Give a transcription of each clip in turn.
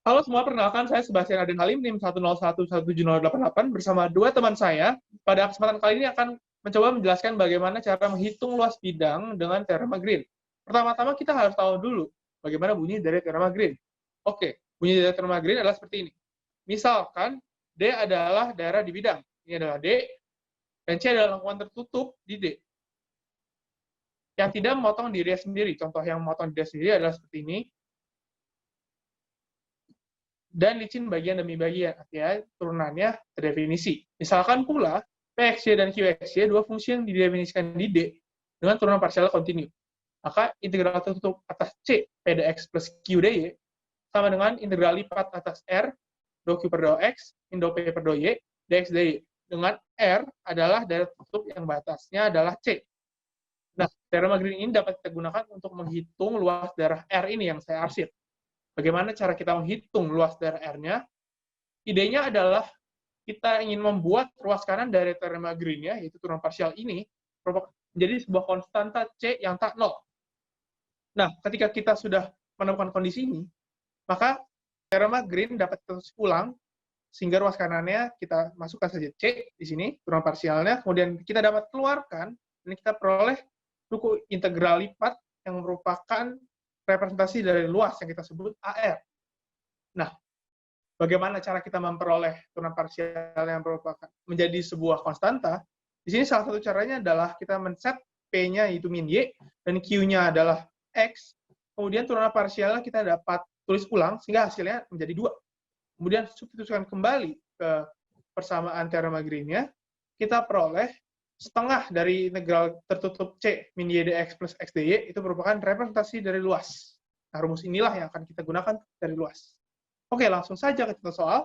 Halo semua, perkenalkan saya Sebastian Aden Halim, NIM 101170088 bersama dua teman saya. Pada kesempatan kali ini akan mencoba menjelaskan bagaimana cara menghitung luas bidang dengan teorema Green. Pertama-tama kita harus tahu dulu bagaimana bunyi dari teorema Green. Oke, bunyi dari teorema Green adalah seperti ini. Misalkan D adalah daerah di bidang. Ini adalah D, dan C adalah lengkungan tertutup di D. Yang tidak memotong dirinya sendiri. Contoh yang memotong dirinya sendiri adalah seperti ini. Dan licin bagian demi bagian, artinya turunannya terdefinisi. Misalkan pula, PXY dan QXY, dua fungsi yang didefinisikan di D dengan turunan parsial kontinu. Maka integral tertutup atas C, PDX plus QDY, sama dengan integral lipat atas R, dou Q per dou X, Indo P per dou Y, dx dy. Dengan R adalah daerah tertutup yang batasnya adalah C. Nah, teorema Green ini dapat kita gunakan untuk menghitung luas daerah R ini yang saya arsip. Bagaimana cara kita menghitung luas daerah R-nya? Idenya adalah kita ingin membuat ruas kanan dari teorema Green-nya, yaitu turunan parsial ini, menjadi sebuah konstanta C yang tak nol. Nah, ketika kita sudah menemukan kondisi ini, maka teorema Green dapat terus ulang, sehingga ruas kanannya kita masukkan saja C di sini, turunan parsialnya, kemudian kita dapat keluarkan, dan kita peroleh suku integral lipat yang merupakan representasi dari luas yang kita sebut AR. Nah, bagaimana cara kita memperoleh turunan parsial yang merupakan menjadi sebuah konstanta? Di sini salah satu caranya adalah kita men-set P-nya yaitu min Y, dan Q-nya adalah X, kemudian turunan parsialnya kita dapat tulis ulang, sehingga hasilnya menjadi 2. Kemudian substitusikan kembali ke persamaan teorema Green-nya, kita peroleh setengah dari integral tertutup C min Y dx plus X dy itu merupakan representasi dari luas. Nah, rumus inilah yang akan kita gunakan dari luas. Oke, langsung saja ke contoh soal.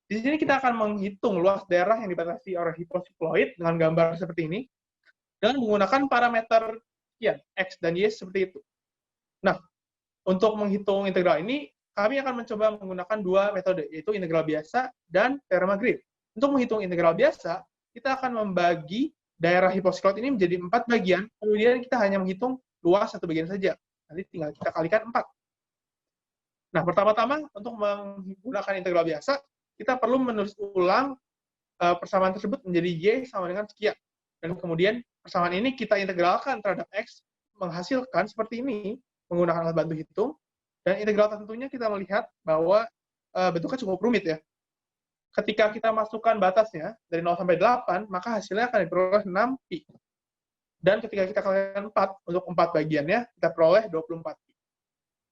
Di sini kita akan menghitung luas daerah yang dibatasi oleh hiposikloid dengan gambar seperti ini, dengan menggunakan parameter ya, X dan Y seperti itu. Nah, untuk menghitung integral ini, kami akan mencoba menggunakan dua metode, yaitu integral biasa dan teorema Green. Untuk menghitung integral biasa, kita akan membagi daerah hiposikloid ini menjadi 4 bagian, kemudian kita hanya menghitung luas satu bagian saja. Nanti tinggal kita kalikan 4. Nah, pertama-tama untuk menggunakan integral biasa, kita perlu menulis ulang persamaan tersebut menjadi Y sama dengan sekian. Dan kemudian persamaan ini kita integralkan terhadap X, menghasilkan seperti ini, menggunakan alat bantu hitung, dan integral tentunya kita melihat bahwa bentuknya cukup rumit ya. Ketika kita masukkan batasnya dari 0 sampai 8, maka hasilnya akan diperoleh 6pi. Dan ketika kita kalikan 4, untuk 4 bagiannya, kita peroleh 24pi.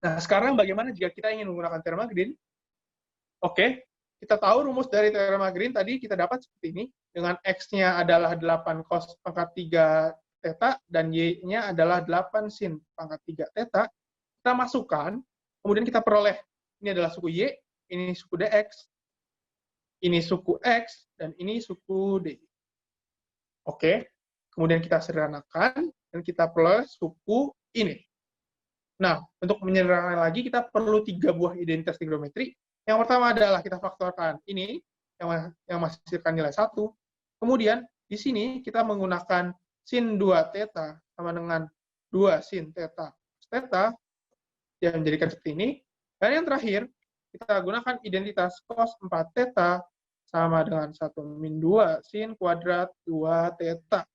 Nah, sekarang bagaimana jika kita ingin menggunakan teorema Green? Oke, kita tahu rumus dari teorema Green tadi kita dapat seperti ini, dengan X-nya adalah 8 cos pangkat 3 theta, dan Y-nya adalah 8 sin pangkat 3 theta. Kita masukkan, kemudian kita peroleh, ini adalah suku Y, ini suku dx, ini suku X, dan ini suku D. Oke, kemudian kita sederhanakan, dan kita peroleh suku ini. Nah, untuk menyederhanakan lagi, kita perlu 3 buah identitas trigonometri. Yang pertama adalah kita faktorkan ini, yang menghasilkan nilai 1. Kemudian, di sini kita menggunakan sin 2 theta sama dengan 2 sin theta theta, yang menjadikan seperti ini. Dan yang terakhir, kita gunakan identitas cos 4 theta sama dengan 1 min 2 sin kuadrat 2 theta.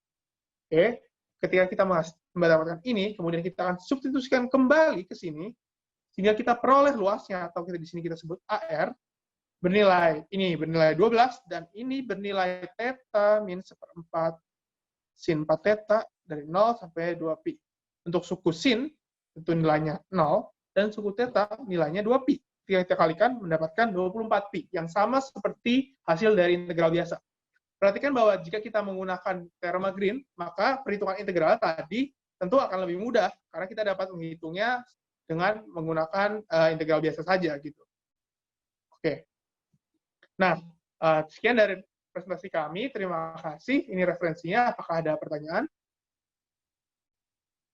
Oke, ketika kita mendapatkan ini, kemudian kita akan substitusikan kembali ke sini, sehingga kita peroleh luasnya, atau di sini kita sebut AR, bernilai, ini bernilai 12, dan ini bernilai theta min 1/4 sin 4 theta dari 0 sampai 2pi. Untuk suku sin, tentu nilainya 0, dan suku theta nilainya 2pi. Ketika kita kalikan, mendapatkan 24pi, yang sama seperti hasil dari integral biasa. Perhatikan bahwa jika kita menggunakan teorema Green, maka perhitungan integral tadi tentu akan lebih mudah, karena kita dapat menghitungnya dengan menggunakan integral biasa saja. Gitu. Oke. Nah, sekian dari presentasi kami. Terima kasih. Ini referensinya. Apakah ada pertanyaan?